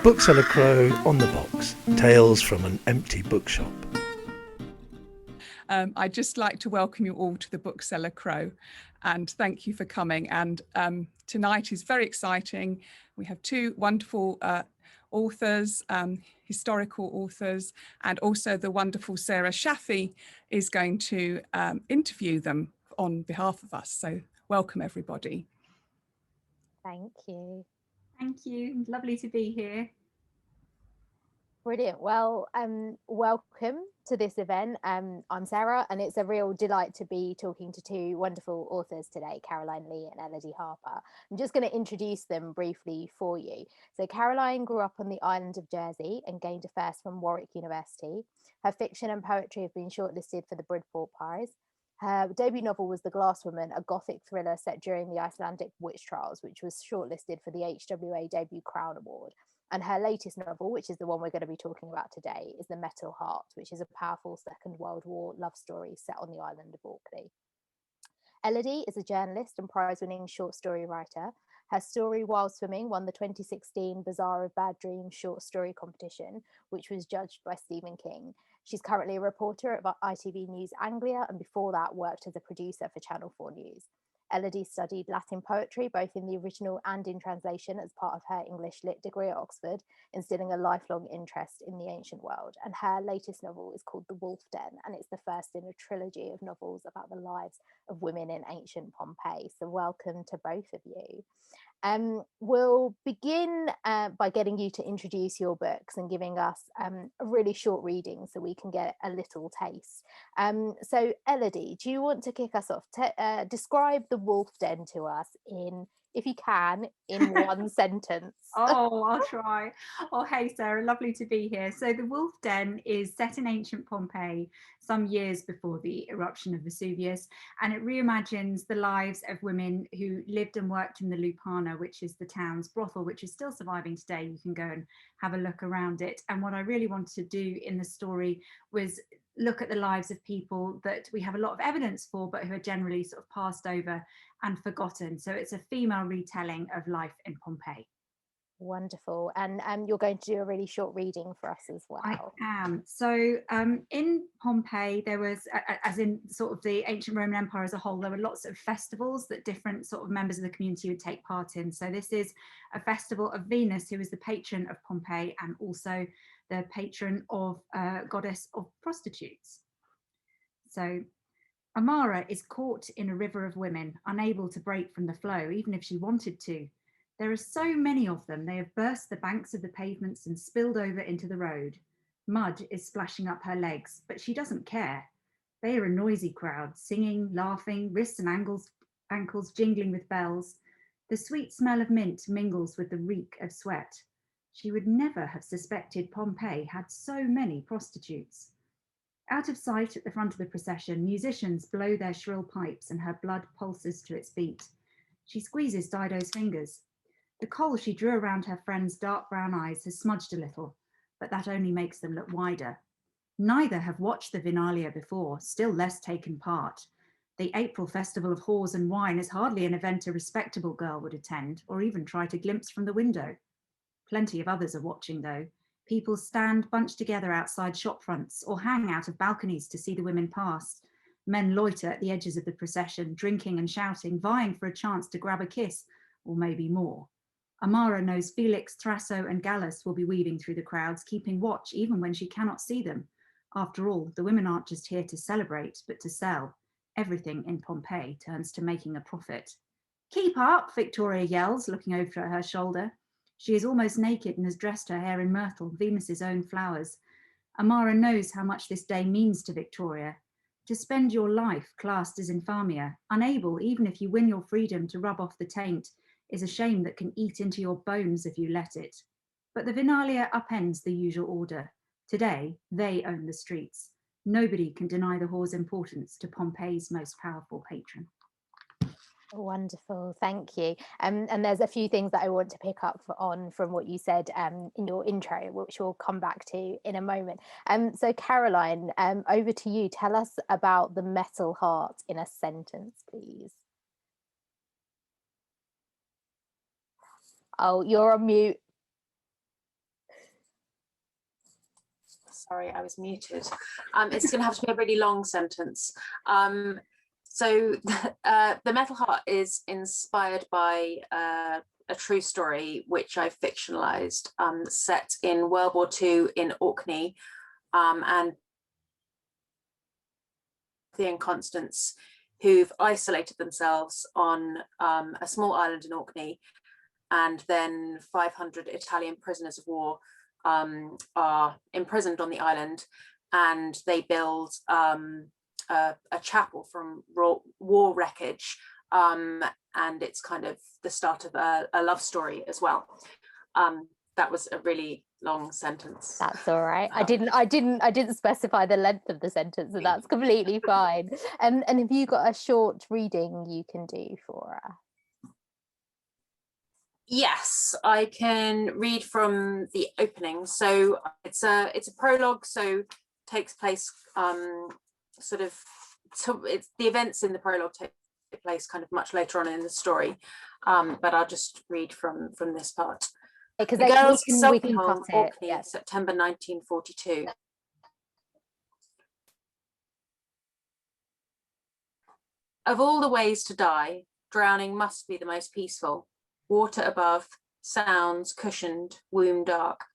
Bookseller Crow on the box. Tales from an empty bookshop. I'd just like to welcome you all to the Bookseller Crow and thank you for coming. And tonight is very exciting. We have two wonderful authors, historical authors, and also the wonderful Sarah Shaffi is going to interview them on behalf of us. So welcome everybody. Thank you. Thank you. Lovely to be here. Brilliant. Well, welcome to this event. I'm Sarah, and it's a real delight to be talking to two wonderful authors today, Caroline Lea and Elodie Harper. I'm just going to introduce them briefly for you. So Caroline grew up on the island of Jersey and gained a first from Warwick University. Her fiction and poetry have been shortlisted for the Bridport Prize. Her debut novel was The Glass Woman, a gothic thriller set during the Icelandic witch trials, which was shortlisted for the HWA Debut Crown Award. And her latest novel, which is the one we're going to be talking about today, is The Metal Heart, which is a powerful Second World War love story set on the island of Orkney. Elodie is a journalist and prize-winning short story writer. Her story, Wild Swimming, won the 2016 Bazaar of Bad Dreams short story competition, which was judged by Stephen King. She's currently a reporter at ITV News Anglia, and before that worked as a producer for Channel 4 News. Elodie studied Latin poetry, both in the original and in translation, as part of her English Lit degree at Oxford, instilling a lifelong interest in the ancient world. And her latest novel is called The Wolf Den, and it's the first in a trilogy of novels about the lives of women in ancient Pompeii. So welcome to both of you. We'll begin by getting you to introduce your books and giving us a really short reading so we can get a little taste. So Elodie, do you want to kick us off? Describe The Wolf Den to us in, if you can, in one sentence. Oh, I'll try. Oh, hey, Sarah, lovely to be here. So The Wolf Den is set in ancient Pompeii, some years before the eruption of Vesuvius, and it reimagines the lives of women who lived and worked in the Lupana, which is the town's brothel, which is still surviving today. You can go and have a look around it. And what I really wanted to do in the story was look at the lives of people that we have a lot of evidence for, but who are generally sort of passed over and forgotten. So it's a female retelling of life in Pompeii. Wonderful. And you're going to do a really short reading for us as well. I am. So in Pompeii, there was, as in sort of the ancient Roman Empire as a whole, there were lots of festivals that different sort of members of the community would take part in. So this is a festival of Venus, who is the patron of Pompeii and also the patron of goddess of prostitutes. So Amara is caught in a river of women, unable to break from the flow, even if she wanted to. There are so many of them, they have burst the banks of the pavements and spilled over into the road. Mud is splashing up her legs, but she doesn't care. They are a noisy crowd, singing, laughing, wrists and ankles jingling with bells. The sweet smell of mint mingles with the reek of sweat. She would never have suspected Pompeii had so many prostitutes. Out of sight at the front of the procession, musicians blow their shrill pipes and her blood pulses to its beat. She squeezes Dido's fingers. The kohl she drew around her friend's dark brown eyes has smudged a little, but that only makes them look wider. Neither have watched the Vinalia before, still less taken part. The April Festival of Whores and Wine is hardly an event a respectable girl would attend, or even try to glimpse from the window. Plenty of others are watching, though. People stand bunched together outside shop fronts or hang out of balconies to see the women pass. Men loiter at the edges of the procession, drinking and shouting, vying for a chance to grab a kiss, or maybe more. Amara knows Felix, Thrasso and Gallus will be weaving through the crowds, keeping watch even when she cannot see them. After all, the women aren't just here to celebrate, but to sell. Everything in Pompeii turns to making a profit. Keep up, Victoria yells, looking over at her shoulder. She is almost naked and has dressed her hair in myrtle, Venus's own flowers. Amara knows how much this day means to Victoria. To spend your life classed as infamia, unable, even if you win your freedom, to rub off the taint, is a shame that can eat into your bones if you let it. But the Vinalia upends the usual order. Today, they own the streets. Nobody can deny the whore's importance to Pompeii's most powerful patron. Wonderful, thank you. And there's a few things that I want to pick up on from what you said in your intro, which we'll come back to in a moment. So Caroline, over to you. Tell us about The Metal Heart in a sentence, please. Oh, you're on mute. Sorry, I was muted. It's going to have to be a really long sentence. So The Metal Heart is inspired by a true story, which I fictionalized, set in World War II in Orkney, and Constance, who've isolated themselves on a small island in Orkney, and then 500 Italian prisoners of war are imprisoned on the island, and they build a chapel from war wreckage, and it's kind of the start of a love story as well. That was a really long sentence. That's all right. I didn't specify the length of the sentence, so that's completely fine. And have you got a short reading you can do for us? Yes, I can read from the opening. So it's a prologue, so takes place it's the events in the prologue take place kind of much later on in the story, but I'll just read from this part. Because The girls we can home, cut it. Orkney, Yes. September 1942. Of all the ways to die, drowning must be the most peaceful. Water above, sounds cushioned, womb dark.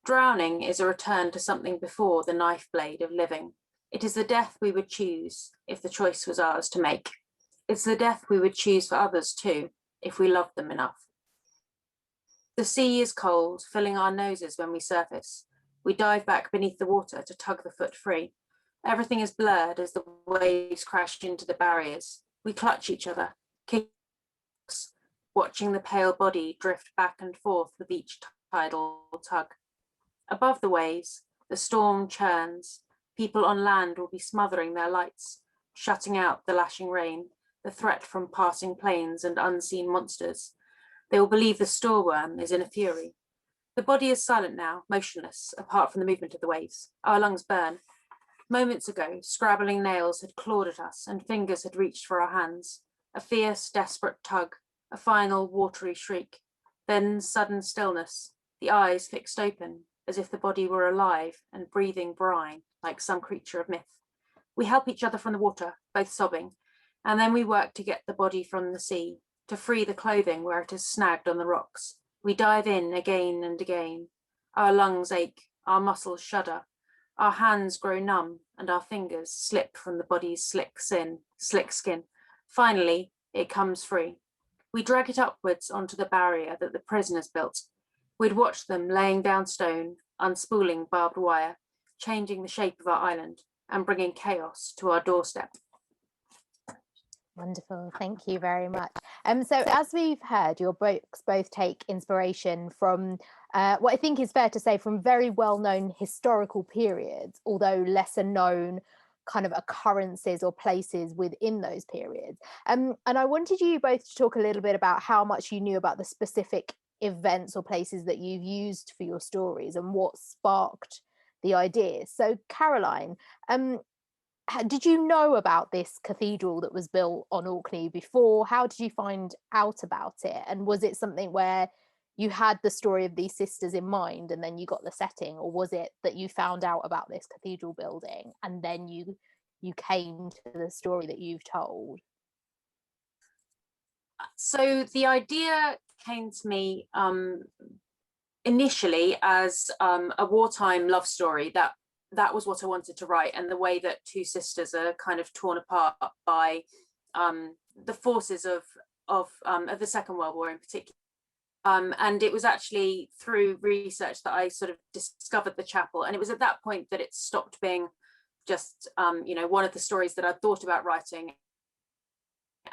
Drowning is a return to something before the knife blade of living. It is the death we would choose if the choice was ours to make. It's the death we would choose for others too, if we loved them enough. The sea is cold, filling our noses when we surface. We dive back beneath the water to tug the foot free. Everything is blurred as the waves crash into the barriers. We clutch each other, kick, watching the pale body drift back and forth with each tidal tug. Above the waves, the storm churns. People on land will be smothering their lights, shutting out the lashing rain, the threat from passing planes and unseen monsters. They will believe the storeworm is in a fury. The body is silent now, motionless, apart from the movement of the waves. Our lungs burn. Moments ago, scrabbling nails had clawed at us and fingers had reached for our hands. A fierce, desperate tug, a final watery shriek. Then sudden stillness, the eyes fixed open, as if the body were alive and breathing brine like some creature of myth. We help each other from the water, both sobbing, and then we work to get the body from the sea, to free the clothing where it is snagged on the rocks. We dive in again and again. Our lungs ache, our muscles shudder, our hands grow numb, and our fingers slip from the body's slick skin. Finally, it comes free. We drag it upwards onto the barrier that the prisoners built. We'd watch them laying down stone, unspooling barbed wire, changing the shape of our island, and bringing chaos to our doorstep. Wonderful, thank you very much. So as we've heard, your books both take inspiration from what I think is fair to say from very well-known historical periods, although lesser known kind of occurrences or places within those periods. And I wanted you both to talk a little bit about how much you knew about the specific events or places that you've used for your stories and what sparked the ideas. So Caroline, did you know about this cathedral that was built on Orkney before? How did you find out about it? And was it something where you had the story of these sisters in mind and then you got the setting, or was it that you found out about this cathedral building and then you came to the story that you've told? So the idea came to me initially as a wartime love story that was what I wanted to write, and the way that two sisters are kind of torn apart by the forces of the Second World War in particular. And it was actually through research that I sort of discovered the chapel, and it was at that point that it stopped being just one of the stories that I thought about writing,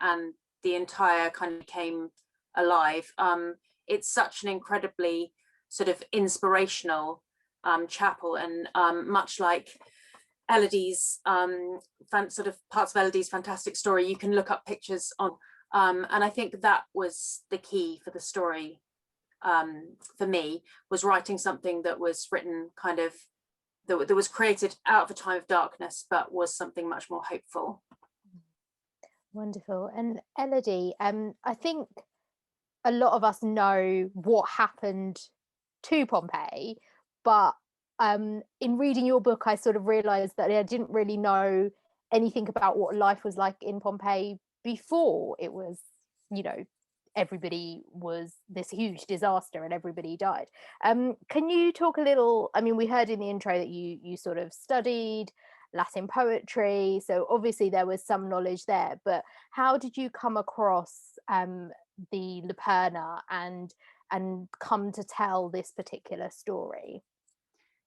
and the entire kind of became alive. It's such an incredibly sort of inspirational chapel, and much like Elodie's sort of parts of Elodie's fantastic story, you can look up pictures on, and I think that was the key for the story for me, was writing something that was written kind of that was created out of a time of darkness, but was something much more hopeful. Wonderful. And Elodie, I think a lot of us know what happened to Pompeii, but in reading your book, I sort of realized that I didn't really know anything about what life was like in Pompeii before it was, you know, everybody was this huge disaster and everybody died. Can you talk a little, I mean, we heard in the intro that you sort of studied Latin poetry, so obviously there was some knowledge there, but how did you come across the Luperna and come to tell this particular story?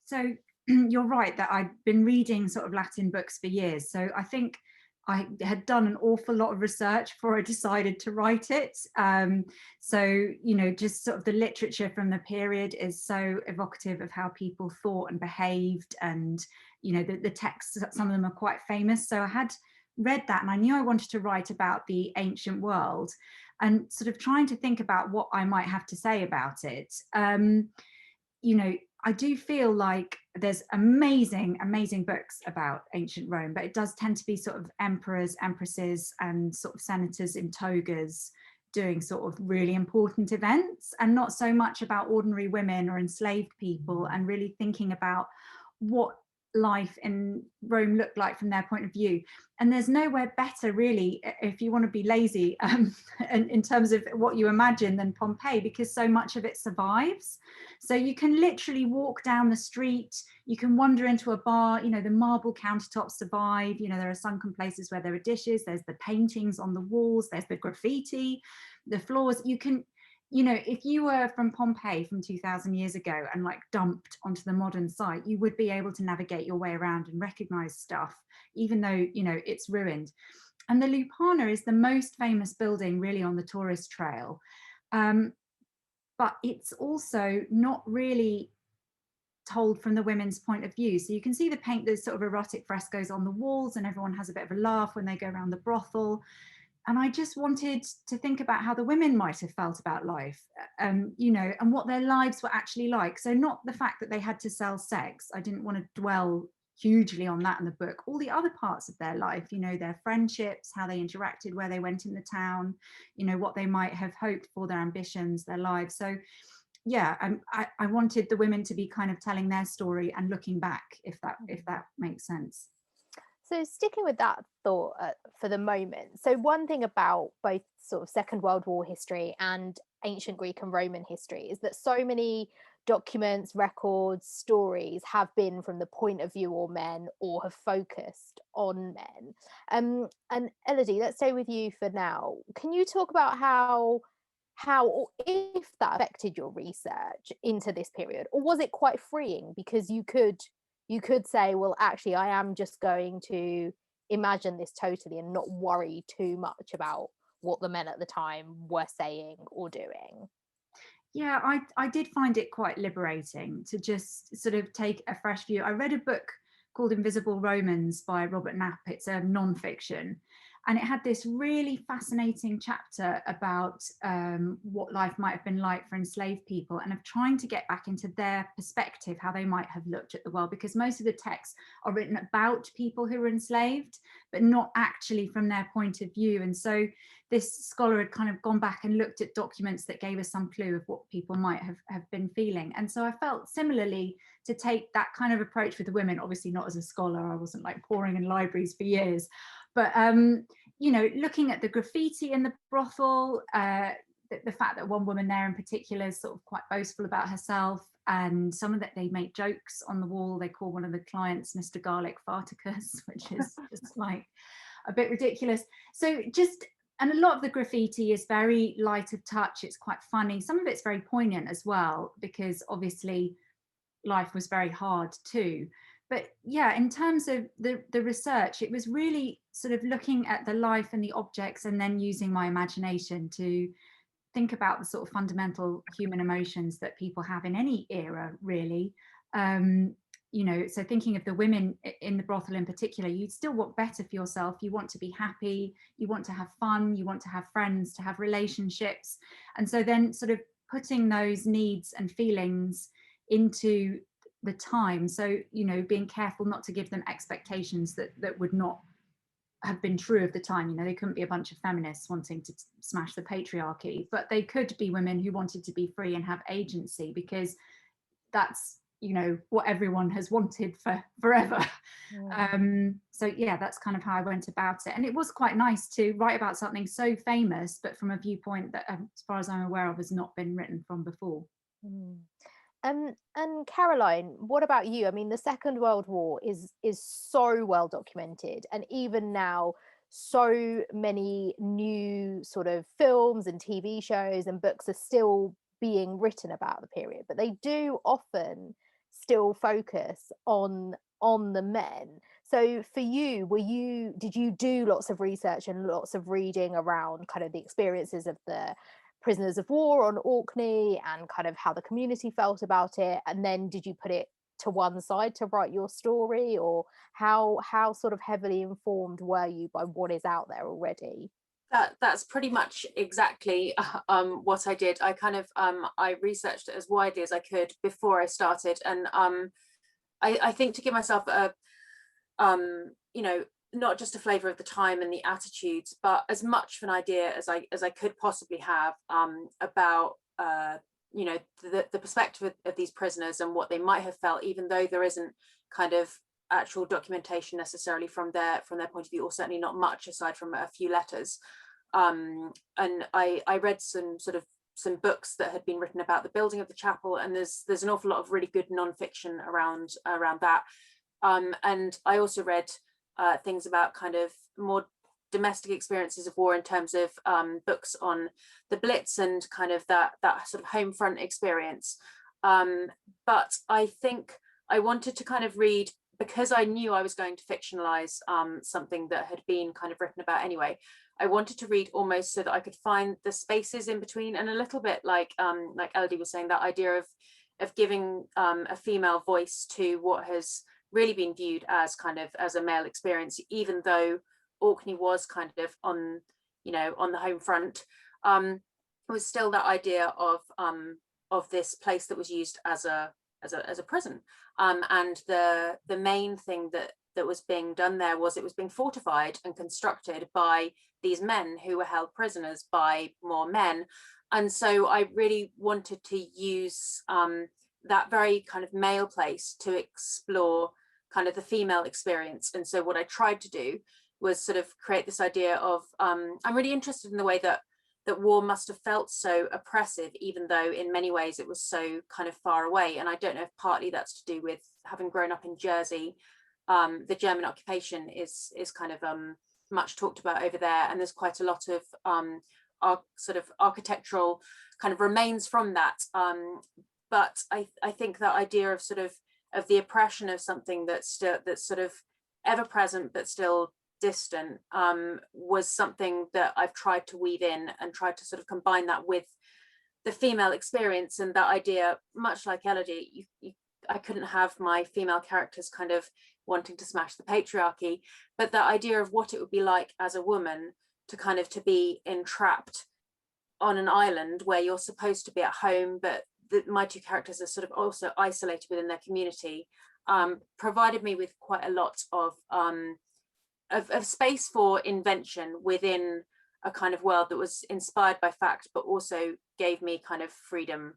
So you're right that I've been reading sort of Latin books for years. So I think I had done an awful lot of research before I decided to write it. So, you know, just sort of the literature from the period is so evocative of how people thought and behaved. And, you know, the texts, some of them are quite famous. So I had read that and I knew I wanted to write about the ancient world and sort of trying to think about what I might have to say about it. You know, I do feel like there's amazing books about ancient Rome, but it does tend to be sort of emperors, empresses, and sort of senators in togas doing sort of really important events, and not so much about ordinary women or enslaved people, and really thinking about what life in Rome looked like from their point of view. And there's nowhere better really, if you want to be lazy, in terms of what you imagine, than Pompeii, because so much of it survives. So you can literally walk down the street, you can wander into a bar, you know, the marble countertops survive, you know, there are sunken places where there are dishes, there's the paintings on the walls, there's the graffiti, the floors. You can, you know, if you were from Pompeii from 2000 years ago and like dumped onto the modern site, you would be able to navigate your way around and recognize stuff, even though, you know, it's ruined. And the Luperna is the most famous building really on the tourist trail. But it's also not really told from the women's point of view. So you can see there's sort of erotic frescoes on the walls and everyone has a bit of a laugh when they go around the brothel. And I just wanted to think about how the women might have felt about life, you know, and what their lives were actually like. So not the fact that they had to sell sex. I didn't want to dwell hugely on that in the book. All the other parts of their life, you know, their friendships, how they interacted, where they went in the town, you know, what they might have hoped for, their ambitions, their lives. So yeah, I wanted the women to be kind of telling their story and looking back, if that makes sense. So sticking with that thought for the moment, so one thing about both sort of Second World War history and ancient Greek and Roman history is that so many documents, records, stories have been from the point of view of men or have focused on men. And Elodie, let's stay with you for now. Can you talk about how or if that affected your research into this period, or was it quite freeing because you could say, well, actually, I am just going to imagine this totally and not worry too much about what the men at the time were saying or doing? Yeah, I did find it quite liberating to just sort of take a fresh view. I read a book called Invisible Romans by Robert Knapp. It's a non-fiction. And it had this really fascinating chapter about what life might have been like for enslaved people, and of trying to get back into their perspective, how they might have looked at the world, because most of the texts are written about people who were enslaved, but not actually from their point of view. And so this scholar had kind of gone back and looked at documents that gave us some clue of what people might have been feeling. And so I felt similarly to take that kind of approach with the women, obviously not as a scholar, I wasn't like pouring in libraries for years, but you know, looking at the graffiti in the brothel, the fact that one woman there in particular is sort of quite boastful about herself, and some of that they make jokes on the wall. They call one of the clients Mr. Garlic Farticus, which is just like a bit ridiculous. So just, and a lot of the graffiti is very light of touch. It's quite funny. Some of it's very poignant as well, because obviously life was very hard too. But yeah, in terms of the research, it was really sort of looking at the life and the objects and then using my imagination to think about the sort of fundamental human emotions that people have in any era, really. You know, so thinking of the women in the brothel in particular, you still want better for yourself. You want to be happy, you want to have fun, you want to have friends, to have relationships. And so then sort of putting those needs and feelings into the time. So, you know, being careful not to give them expectations that would not have been true of the time. You know, they couldn't be a bunch of feminists wanting to smash the patriarchy, but they could be women who wanted to be free and have agency, because that's you know, what everyone has wanted for forever. So yeah, that's kind of how I went about it, and it was quite nice to write about something so famous but from a viewpoint that, as far as I'm aware of, has not been written from before. And Caroline, what about you? I mean, the Second World War is so well documented, and even now so many new sort of films and TV shows and books are still being written about the period, but they do often still focus on the men. So for you, did you do lots of research and lots of reading around kind of the experiences of the prisoners of war on Orkney and kind of how the community felt about it, and then did you put it to one side to write your story, or how sort of heavily informed were you by what is out there already? That's pretty much exactly what I did. I kind of I researched it as widely as I could before I started, and I think to give myself a you know, not just a flavour of the time and the attitudes, but as much of an idea as I could possibly have about you know, the perspective of these prisoners and what they might have felt, even though there isn't kind of actual documentation necessarily from their point of view, or certainly not much aside from a few letters. And I read some books that had been written about the building of the chapel, and there's an awful lot of really good non-fiction around that. And I also read things about kind of more domestic experiences of war in terms of books on the Blitz and kind of that sort of home front experience. But I think I wanted to kind of read, because I knew I was going to fictionalize something that had been kind of written about anyway. I wanted to read almost so that I could find the spaces in between, and a little bit like Elodie was saying, that idea of giving a female voice to what has really been viewed as kind of as a male experience, even though Orkney was kind of on, you know, on the home front. It was still that idea of this place that was used as a prison, and the main thing that was being done there was it was being fortified and constructed by these men who were held prisoners by more men. And so I really wanted to use that very kind of male place to explore kind of the female experience. And so what I tried to do was sort of create this idea of I'm really interested in the way that war must have felt so oppressive, even though in many ways it was so kind of far away. And I don't know if partly that's to do with having grown up in Jersey. The German occupation is kind of much talked about over there, and there's quite a lot of sort of architectural kind of remains from that. But I think that idea of sort of the oppression of something that's sort of ever present but still distant was something that I've tried to weave in and tried to sort of combine that with the female experience, and that idea, much like Elodie, I couldn't have my female characters kind of wanting to smash the patriarchy, but that idea of what it would be like as a woman to be entrapped on an island where you're supposed to be at home, but my two characters are sort of also isolated within their community, provided me with quite a lot of space for invention within a kind of world that was inspired by fact, but also gave me kind of freedom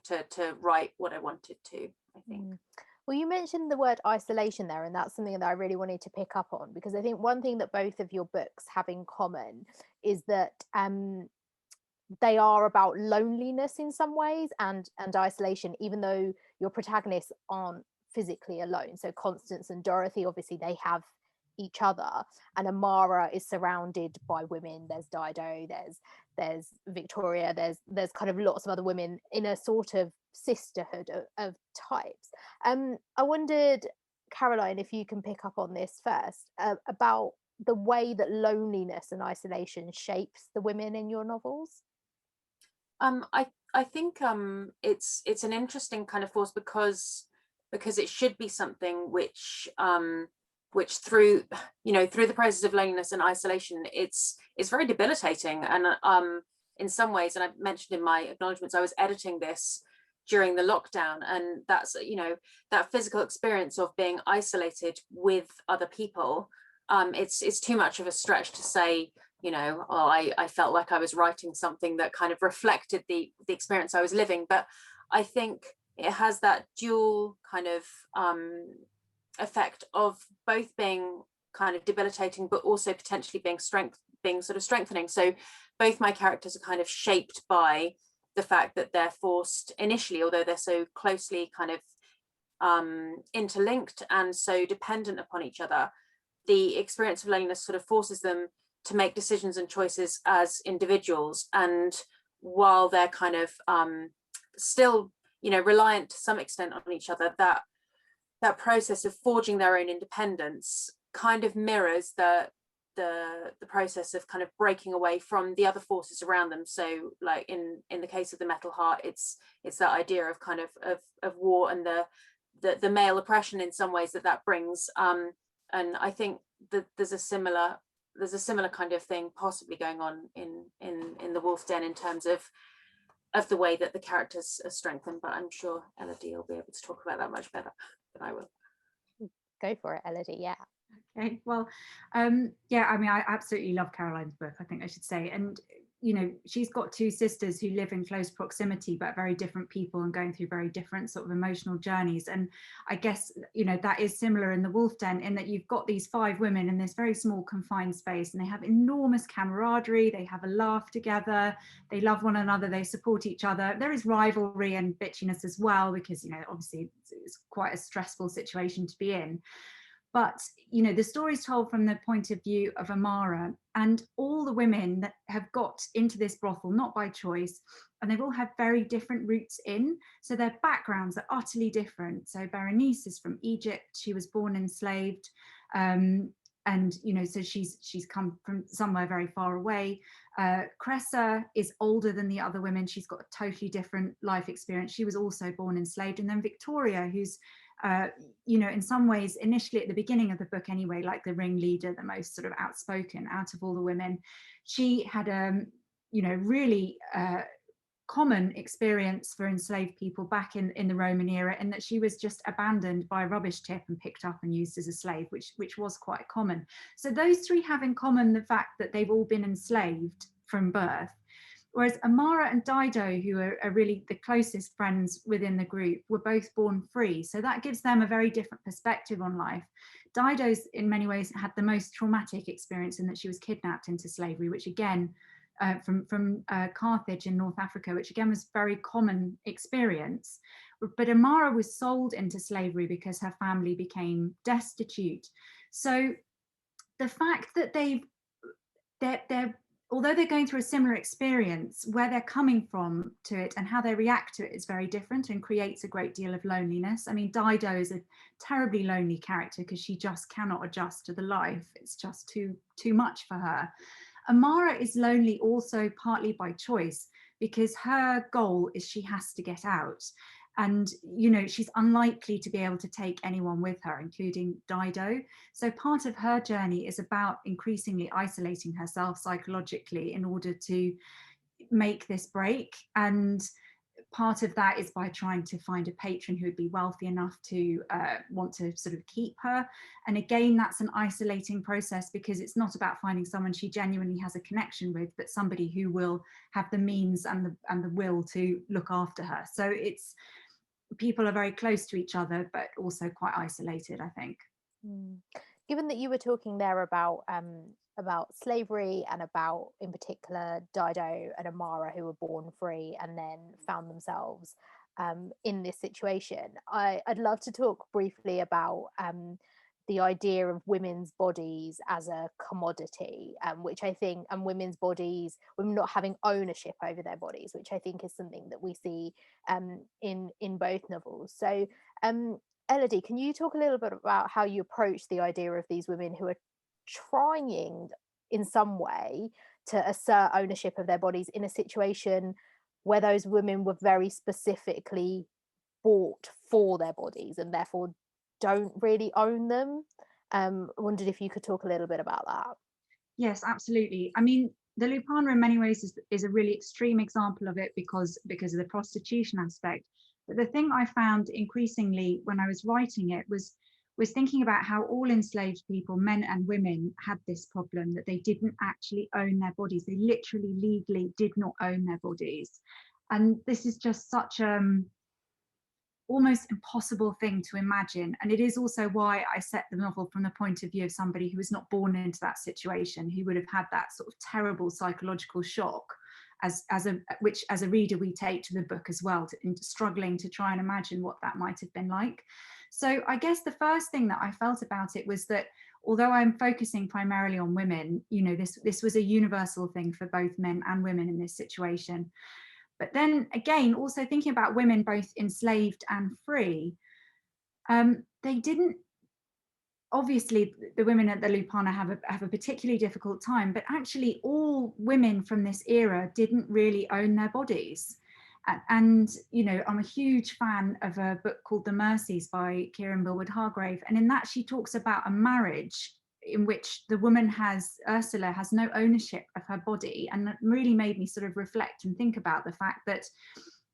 to write what I wanted to, I think. Well, you mentioned the word isolation there, and that's something that I really wanted to pick up on, because I think one thing that both of your books have in common is that they are about loneliness in some ways and isolation, even though your protagonists aren't physically alone. So Constance and Dorothy, obviously they have each other, and Amara is surrounded by women. There's Dido, there's Victoria, there's kind of lots of other women in a sort of sisterhood of types. I wondered, Caroline, if you can pick up on this first, about the way that loneliness and isolation shapes the women in your novels. I think it's an interesting kind of force because it should be something which through the process of loneliness and isolation, it's very debilitating. And in some ways, and I mentioned in my acknowledgements, I was editing this during the lockdown, and that's, that physical experience of being isolated with other people. It's too much of a stretch to say, I felt like I was writing something that kind of reflected the experience I was living. But I think it has that dual kind of effect of both being kind of debilitating, but also potentially being sort of strengthening. So both my characters are kind of shaped by the fact that they're forced initially, although they're so closely kind of interlinked and so dependent upon each other, the experience of loneliness sort of forces them to make decisions and choices as individuals. And while they're kind of still, you know, reliant to some extent on each other, that process of forging their own independence kind of mirrors the process of kind of breaking away from the other forces around them. So like in the case of the Metal Heart, it's that idea of kind of war and the male oppression in some ways that brings, and I think that there's a similar kind of thing possibly going on in the Wolf Den in terms of the way that the characters are strengthened, but I'm sure Elodie will be able to talk about that much better than I will. Go for it, Elodie. Yeah. Okay, well, yeah, I mean, I absolutely love Caroline's book, I think I should say. And, you know, she's got two sisters who live in close proximity, but very different people and going through very different sort of emotional journeys. And I guess, you know, that is similar in the Wolf Den, in that you've got these 5 women in this very small confined space, and they have enormous camaraderie, they have a laugh together, they love one another, they support each other. There is rivalry and bitchiness as well, because, you know, obviously it's quite a stressful situation to be in. But, you know, the story's told from the point of view of Amara, and all the women that have got into this brothel, not by choice, and they've all had very different routes in. So their backgrounds are utterly different. So Berenice is from Egypt. She was born enslaved. And, you know, so she's come from somewhere very far away. Cressa is older than the other women. She's got a totally different life experience. She was also born enslaved. And then Victoria, who's you know, in some ways, initially at the beginning of the book anyway, like the ringleader, the most sort of outspoken out of all the women, she had you know, really common experience for enslaved people back in the Roman era, in that she was just abandoned by a rubbish tip and picked up and used as a slave, which was quite common. So those 3 have in common the fact that they've all been enslaved from birth. Whereas Amara and Dido, who are really the closest friends within the group, were both born free. So that gives them a very different perspective on life. Dido's in many ways had the most traumatic experience, in that she was kidnapped into slavery, which again, from Carthage in North Africa, which again was very common experience. But Amara was sold into slavery because her family became destitute. So the fact that they're although they're going through a similar experience, where they're coming from to it and how they react to it is very different, and creates a great deal of loneliness. I mean, Dido is a terribly lonely character because she just cannot adjust to the life. It's just too much for her. Amara is lonely also partly by choice, because her goal is she has to get out. And, you know, she's unlikely to be able to take anyone with her, including Dido. So part of her journey is about increasingly isolating herself psychologically in order to make this break. And part of that is by trying to find a patron who would be wealthy enough to want to sort of keep her. And again, that's an isolating process, because it's not about finding someone she genuinely has a connection with, but somebody who will have the means and the will to look after her. So it's, people are very close to each other, but also quite isolated, I think. Given that you were talking there about slavery, and about, in particular, Dido and Amara, who were born free and then found themselves in this situation, I'd love to talk briefly about the idea of women's bodies as a commodity, which I think, and women's bodies, women not having ownership over their bodies, which I think is something that we see in both novels. So Elodie, can you talk a little bit about how you approach the idea of these women who are trying in some way to assert ownership of their bodies in a situation where those women were very specifically bought for their bodies and therefore don't really own them? Wondered if you could talk a little bit about that. Yes, absolutely. I mean, the Lupana in many ways is a really extreme example of it, because of the prostitution aspect. But the thing I found increasingly when I was writing it was thinking about how all enslaved people, men and women, had this problem, that they didn't actually own their bodies. They literally, legally did not own their bodies. And this is just such almost impossible thing to imagine. And it is also why I set the novel from the point of view of somebody who was not born into that situation, who would have had that sort of terrible psychological shock, which as a reader we take to the book as well, struggling to try and imagine what that might have been like. So I guess the first thing that I felt about it was that although I'm focusing primarily on women, this was a universal thing for both men and women in this situation. But then again, also thinking about women both enslaved and free, they didn't, obviously the women at the Lupana have a particularly difficult time, but actually all women from this era didn't really own their bodies. And I'm a huge fan of a book called The Mercies by Kieran Bilwood-Hargrave, and in that she talks about a marriage in which the woman Ursula has no ownership of her body, and that really made me sort of reflect and think about the fact that,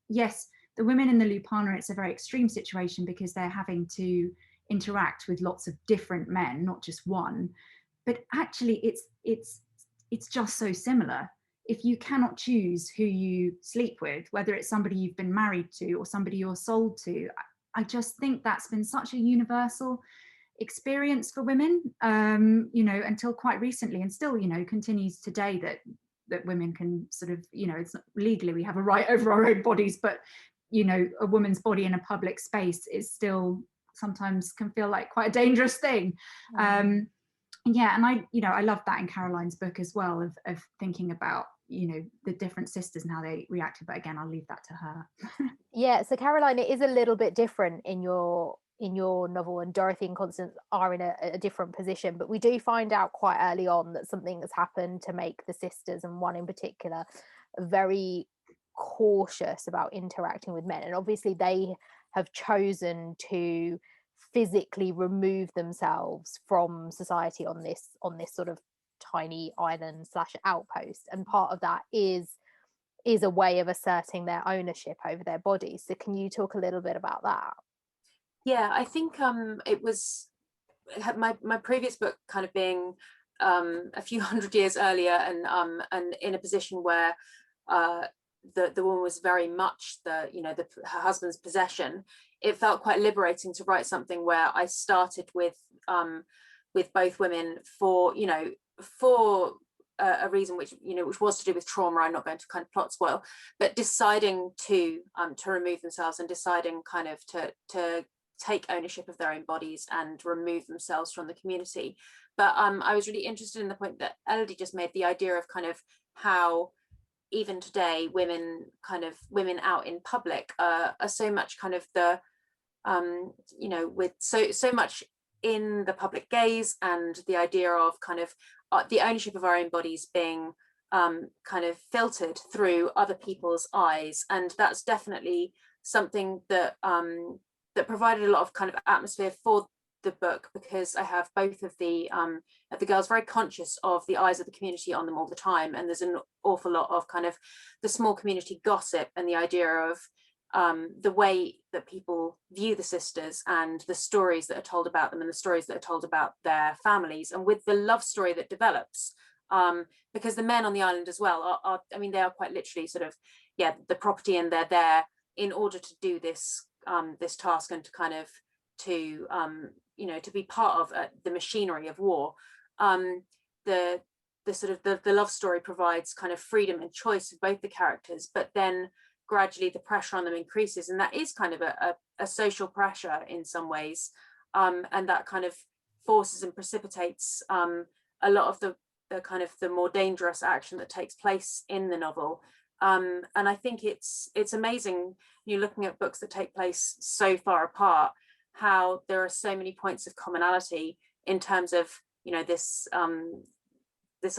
yes, the women in the Lupana, it's a very extreme situation because they're having to interact with lots of different men, not just one, but actually it's just so similar. If you cannot choose who you sleep with, whether it's somebody you've been married to or somebody you're sold to, I just think that's been such a universal experience for women, until quite recently, and still, continues today, that women can sort of, it's not legally we have a right over our own bodies, but a woman's body in a public space is still sometimes can feel like quite a dangerous thing. Yeah, and I love that in Caroline's book as well, of thinking about the different sisters and how they reacted, but again, I'll leave that to her. Yeah, so Caroline, it is a little bit different in your novel, and Dorothy and Constance are in a different position, but we do find out quite early on that something has happened to make the sisters, and one in particular, very cautious about interacting with men. And obviously they have chosen to physically remove themselves from society on this sort of tiny island / outpost, and part of that is a way of asserting their ownership over their bodies. So can you talk a little bit about that? Yeah, I think it was my previous book kind of being a few hundred years earlier, and in a position where the woman was very much her husband's possession. It felt quite liberating to write something where I started with both women for a reason which was to do with trauma. I'm not going to kind of plot spoil, but deciding to remove themselves, and deciding kind of to take ownership of their own bodies and remove themselves from the community. But I was really interested in the point that Elodie just made, the idea of kind of how even today women out in public are so much kind of the with so much in the public gaze, and the idea of kind of the ownership of our own bodies being kind of filtered through other people's eyes. And that's definitely something that that provided a lot of kind of atmosphere for the book, because I have both of the girls very conscious of the eyes of the community on them all the time, and there's an awful lot of kind of the small community gossip, and the idea of the way that people view the sisters, and the stories that are told about them, and the stories that are told about their families, and with the love story that develops, because the men on the island as well are they are quite literally sort of the property, and they're there in order to do this this task, and to kind of to be part of the machinery of war. The sort of the love story provides kind of freedom and choice for both the characters, but then gradually the pressure on them increases, and that is kind of a social pressure in some ways, and that kind of forces and precipitates a lot of the kind of the more dangerous action that takes place in the novel. And I think it's amazing, looking at books that take place so far apart, how there are so many points of commonality in terms of this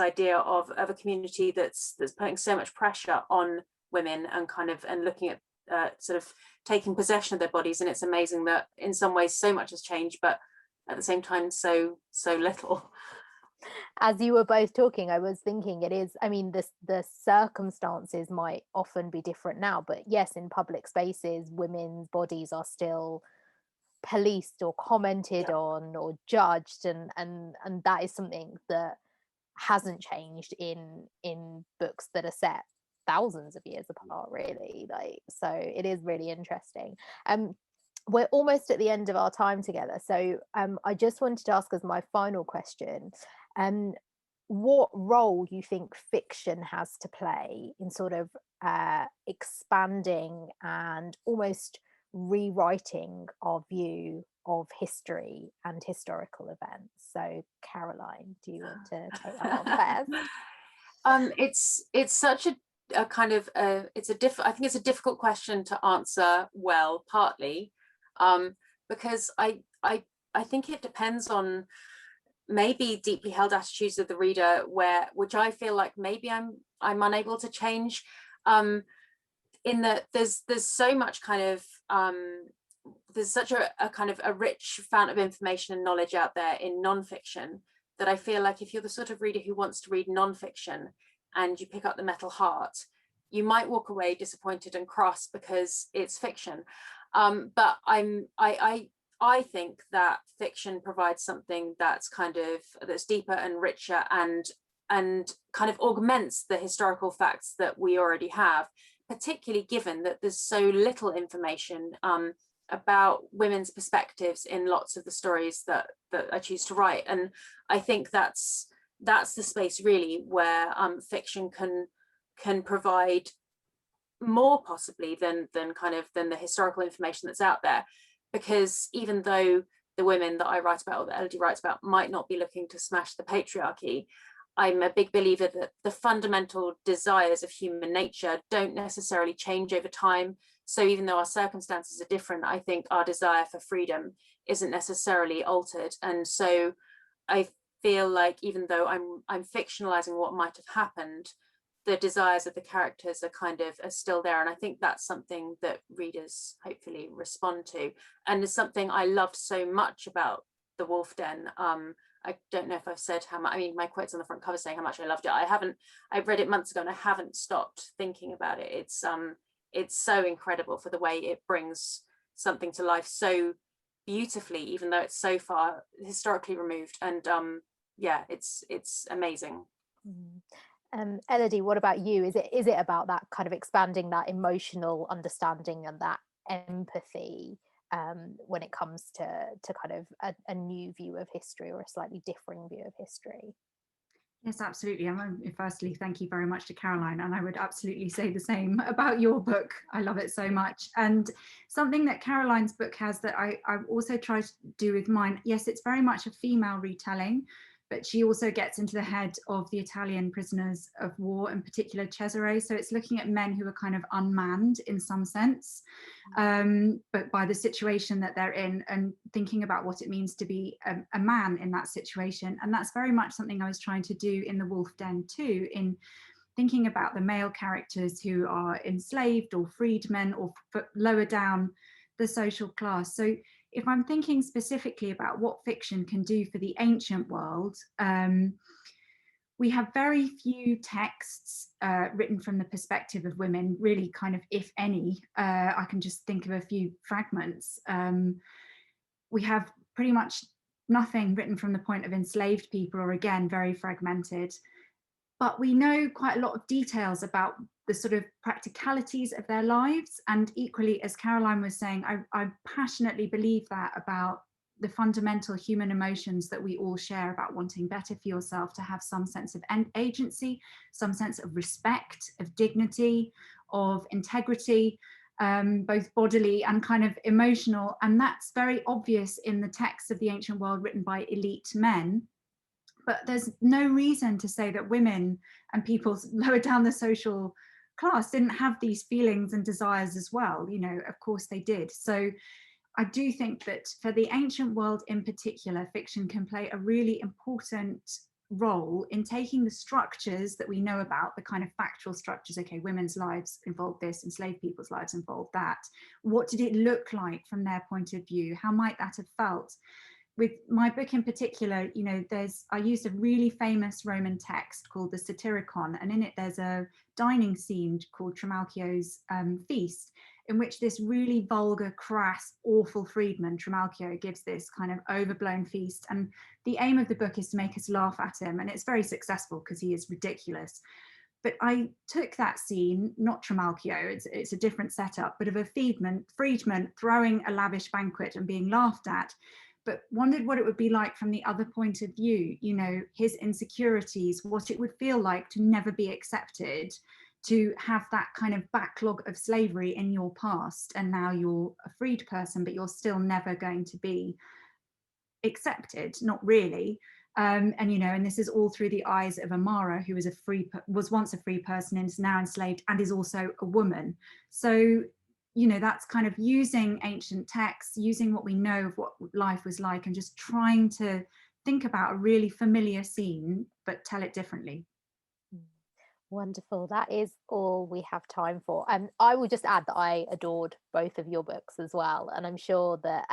idea of a community that's putting so much pressure on women, and looking at sort of taking possession of their bodies. And it's amazing that in some ways so much has changed, but at the same time so little. As you were both talking, I was thinking it is, the circumstances might often be different now, but yes, in public spaces, women's bodies are still policed or commented on or judged, and that is something that hasn't changed in books that are set thousands of years apart, really. So it is really interesting. we're almost at the end of our time together. So I just wanted to ask as my final question, what role you think fiction has to play in sort of expanding and almost rewriting our view of history and historical events. So Caroline, do you want to take that one first? It's such a kind of I think it's a difficult question to answer well, partly because I think it depends on maybe deeply held attitudes of the reader, which I feel like maybe I'm unable to change, in that there's so much kind of there's such a kind of a rich fount of information and knowledge out there in nonfiction, that I feel like if you're the sort of reader who wants to read nonfiction and you pick up The Metal Heart, you might walk away disappointed and cross because it's fiction. But I think that fiction provides something that's deeper and richer and kind of augments the historical facts that we already have, particularly given that there's so little information about women's perspectives in lots of the stories that I choose to write. And I think that's the space really where fiction can provide more possibly than the historical information that's out there. Because even though the women that I write about, or that Elodie writes about, might not be looking to smash the patriarchy, I'm a big believer that the fundamental desires of human nature don't necessarily change over time. So even though our circumstances are different, I think our desire for freedom isn't necessarily altered. And so I feel like even though I'm fictionalizing what might have happened, the desires of the characters are still there. And I think that's something that readers hopefully respond to. And it's something I loved so much about The Wolf Den. I don't know if I've said how much, I mean, my quote's on the front cover saying how much I loved it. I read it months ago and I haven't stopped thinking about it. It's so incredible for the way it brings something to life so beautifully, even though it's so far historically removed. And yeah, it's amazing. Elodie, what about you? Is it about that kind of expanding that emotional understanding and that empathy when it comes to kind of a new view of history or a slightly differing view of history? Yes, absolutely. Firstly, thank you very much to Caroline, and I would absolutely say the same about your book. I love it so much. And something that Caroline's book has that I've also tried to do with mine, yes, it's very much a female retelling, but she also gets into the head of the Italian prisoners of war, in particular Cesare. So it's looking at men who are kind of unmanned in some sense, but by the situation that they're in, and thinking about what it means to be a man in that situation. And that's very much something I was trying to do in The Wolf Den too, in thinking about the male characters who are enslaved or freedmen or lower down the social class. So if I'm thinking specifically about what fiction can do for the ancient world, we have very few texts written from the perspective of women, really, kind of, if any. I can just think of a few fragments. We have pretty much nothing written from the point of enslaved people, or again, very fragmented. But we know quite a lot of details about the sort of practicalities of their lives. And equally, as Caroline was saying, I passionately believe that about the fundamental human emotions that we all share about wanting better for yourself, to have some sense of agency, some sense of respect, of dignity, of integrity, both bodily and kind of emotional. And that's very obvious in the texts of the ancient world written by elite men. But there's no reason to say that women and people lower down the social class didn't have these feelings and desires as well. You know, of course they did. So I do think that for the ancient world in particular, fiction can play a really important role in taking the structures that we know about, the kind of factual structures. Okay, women's lives involve this, enslaved people's lives involve that. What did it look like from their point of view? How might that have felt? With my book in particular, you know, I used a really famous Roman text called the Satyricon, and in it there's a dining scene called Trimalchio's feast, in which this really vulgar, crass, awful freedman, Trimalchio, gives this kind of overblown feast. And the aim of the book is to make us laugh at him, and it's very successful because he is ridiculous. But I took that scene, not Trimalchio, it's a different setup, but of a freedman throwing a lavish banquet and being laughed at, but wondered what it would be like from the other point of view, you know, his insecurities, what it would feel like to never be accepted, to have that kind of backlog of slavery in your past, and now you're a freed person, but you're still never going to be accepted, not really. And you know, and this is all through the eyes of Amara, who was once a free person and is now enslaved, and is also a woman. So, you know, that's kind of using ancient texts, using what we know of what life was like, and just trying to think about a really familiar scene, but tell it differently. Wonderful. That is all we have time for. I will just add that I adored both of your books as well, and I'm sure that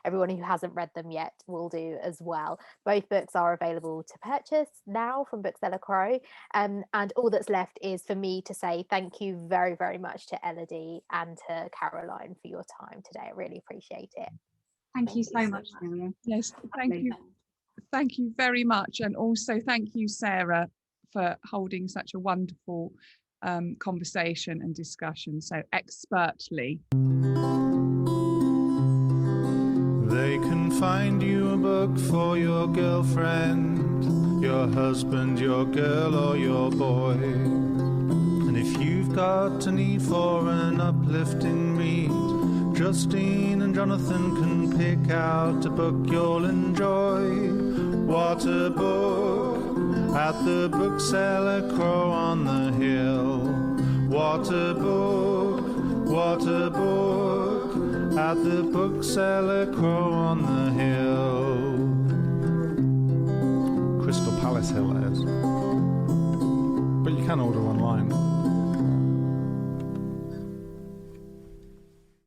everyone who hasn't read them yet will do as well. Both books are available to purchase now from Bookseller Crow, and all that's left is for me to say thank you very, very much to Elodie and to Caroline for your time today. I really appreciate it. Thank you so much, Miriam. Yes, thank you. Thank you very much. And also thank you, Sarah, for holding such a wonderful conversation and discussion so expertly. They can find you a book for your girlfriend, your husband, your girl or your boy. And if you've got a need for an uplifting read, Justine and Jonathan can pick out a book you'll enjoy. What a book! At the Bookseller Crow on the hill. What a book, what a book, at the Bookseller Crow on the hill. Crystal Palace Hill, it is. But you can order online.